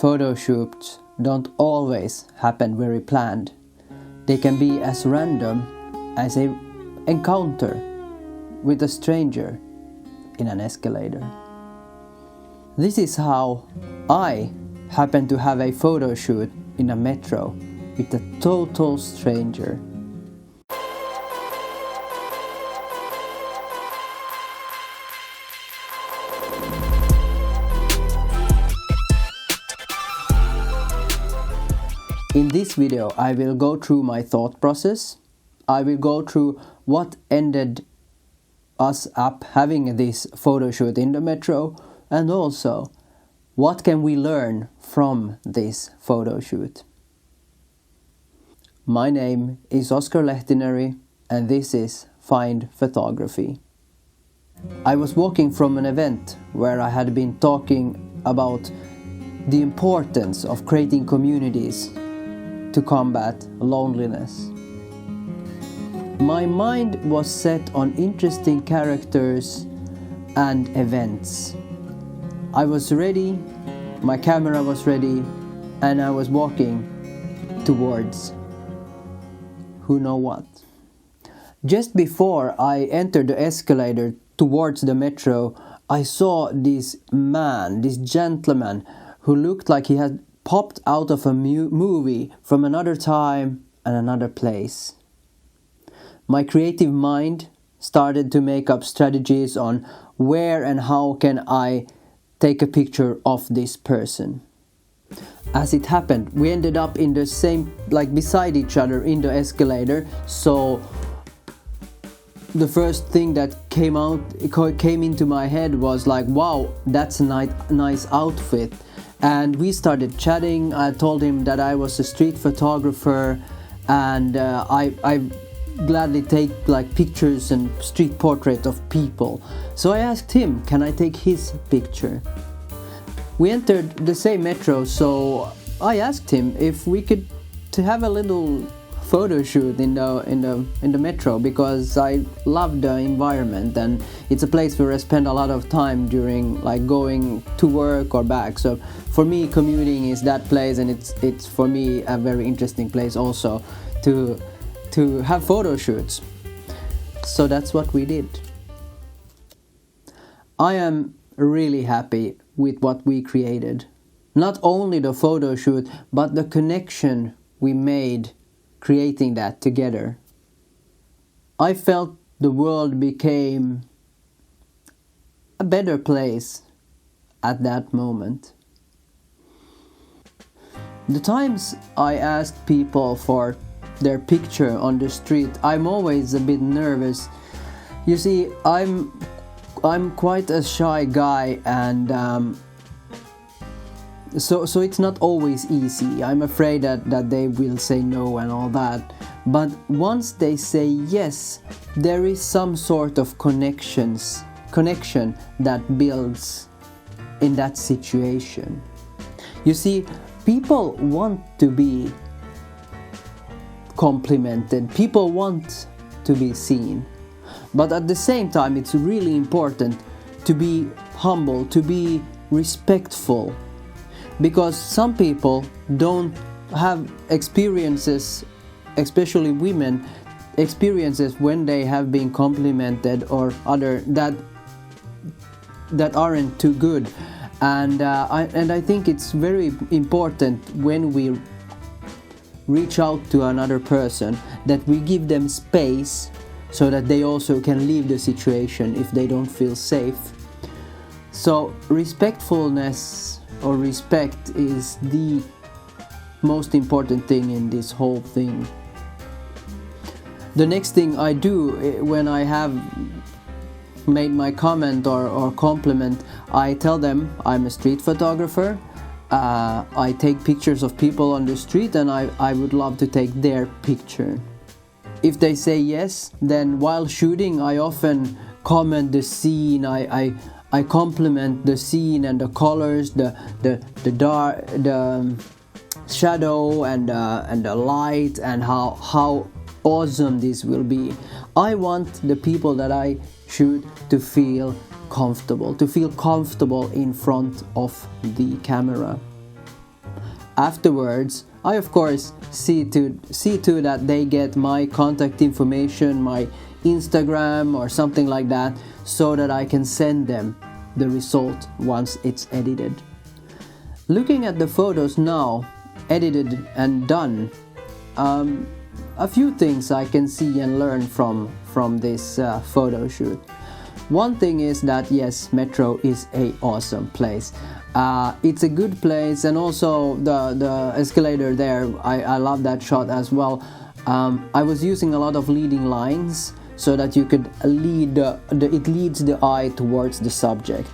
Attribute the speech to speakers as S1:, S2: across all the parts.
S1: photo shoots don't always happen very planned. They can be as random as an encounter with a stranger in an escalator. This is how I happened to have a photo shoot in a metro with a total stranger. In this video, I will go through my thought process. I will go through what ended us up having this photo shoot in the metro, and also what can we learn from this photo shoot. My name is Oscar Lehtineri, and this is Find Photography. I was walking from an event where I had been talking about the importance of creating communities to combat loneliness. My mind was set on interesting characters and events. I was ready, my camera was ready, and I was walking towards who know what. Just before I entered the escalator towards the metro, I saw this man, this gentleman, who looked like he had popped out of a movie from another time and another place. My creative mind started to make up strategies on where and how can I take a picture of this person. As it happened, we ended up in the same, beside each other in the escalator, so the first thing that came into my head was like, wow, that's a nice outfit. And we started chatting. I told him that I was a street photographer, and I gladly take pictures and street portraits of people. So I asked him, can I take his picture? We entered the same metro, so I asked him if we could to have a little photo shoot in the metro, because I love the environment and it's a place where I spend a lot of time during going to work or back. So for me, commuting is that place, and it's for me a very interesting place also to have photo shoots. So that's what we did. I am really happy with what we created. Not only the photo shoot, but the connection we made creating that together. I felt the world became a better place at that moment. The times I asked people for their picture on the street, I'm always a bit nervous. You see, I'm quite a shy guy, and so it's not always easy. I'm afraid that they will say no and all that. But once they say yes, there is some sort of connection that builds in that situation. You see, people want to be complimented. People want to be seen. But at the same time, it's really important to be humble, to be respectful. Because some people don't have experiences, especially women, experiences when they have been complimented or other that aren't too good. And I think it's very important when we reach out to another person that we give them space so that they also can leave the situation if they don't feel safe. So respectfulness or respect is the most important thing in this whole thing. The next thing I do when I have made my comment or compliment, I tell them I'm a street photographer. I take pictures of people on the street, and I would love to take their picture. If they say yes, then while shooting I often comment the scene. I compliment the scene and the colors, the dark, the shadow and the light, and how awesome this will be. I want the people that I shoot to feel comfortable in front of the camera. afterwards, I of course see to that they get my contact information, my Instagram or something like that, so that I can send them the result once it's edited. Looking at the photos now, edited and done, a few things I can see and learn from this photo shoot. One thing is that yes, Metro is a awesome place. It's a good place, and also the escalator there, I love that shot as well. I was using a lot of leading lines so that you could lead it leads the eye towards the subject.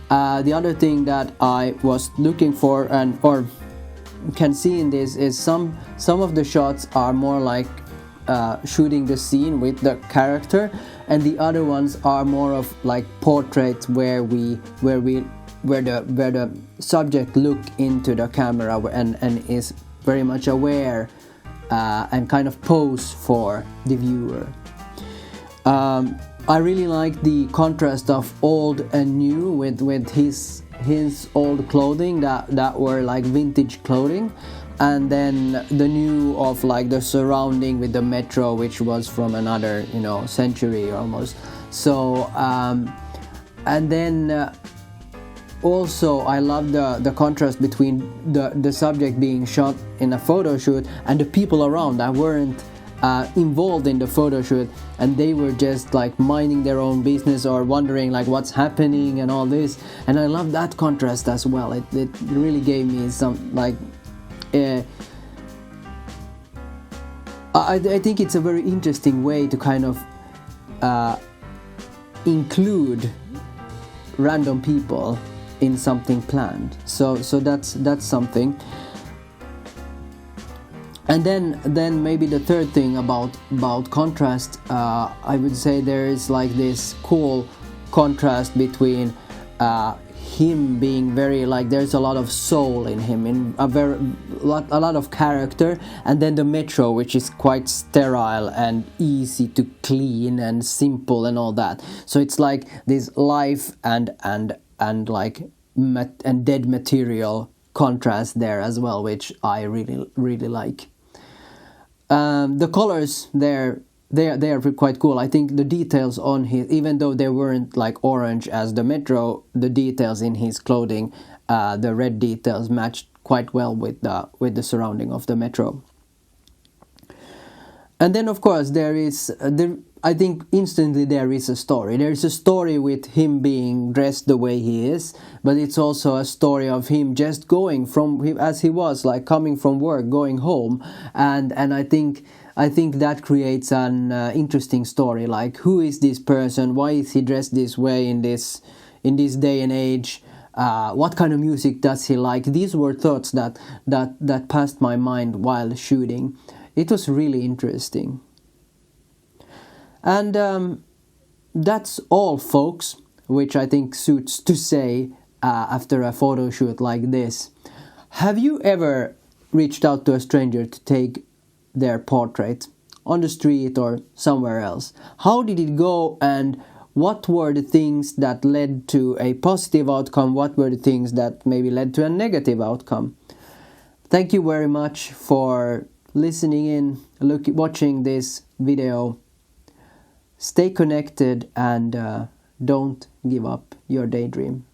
S1: The other thing that I was looking for or can see in this is some of the shots are more like shooting the scene with the character, and the other ones are more of like portraits where the subject look into the camera and is very much aware and kind of pose for the viewer. I really like the contrast of old and new with his old clothing that were like vintage clothing, and then the new of like the surrounding with the metro, which was from another century almost. So and then also I love the contrast between the subject being shot in a photo shoot and the people around that weren't involved in the photo shoot, and they were just like minding their own business or wondering like what's happening and all this. And I love that contrast as well. It really gave me some like I think it's a very interesting way to kind of include random people in something planned. So that's something. And then maybe the third thing about contrast, I would say there is like this cool contrast between him being very like there's a lot of soul in him, in a lot of character, and then the metro, which is quite sterile and easy to clean and simple and all that. So it's like this life and like and dead material contrast there as well, which I really like. The colors they are quite cool. I think the details on his, even though they weren't like orange as the metro, the details in his clothing, the red details matched quite well with the surrounding of the metro. And then of course I think instantly there is a story. There is a story with him being dressed the way he is, but it's also a story of him just going from him as he was, like coming from work, going home, and I think that creates an interesting story. Like, who is this person? Why is he dressed this way in this day and age? What kind of music does he like? These were thoughts that passed my mind while shooting. It was really interesting. And that's all, folks, which I think suits to say after a photo shoot like this. Have you ever reached out to a stranger to take their portrait on the street or somewhere else? How did it go, and what were the things that led to a positive outcome? What were the things that maybe led to a negative outcome? Thank you very much for listening in, watching this video. Stay connected and don't give up your daydream.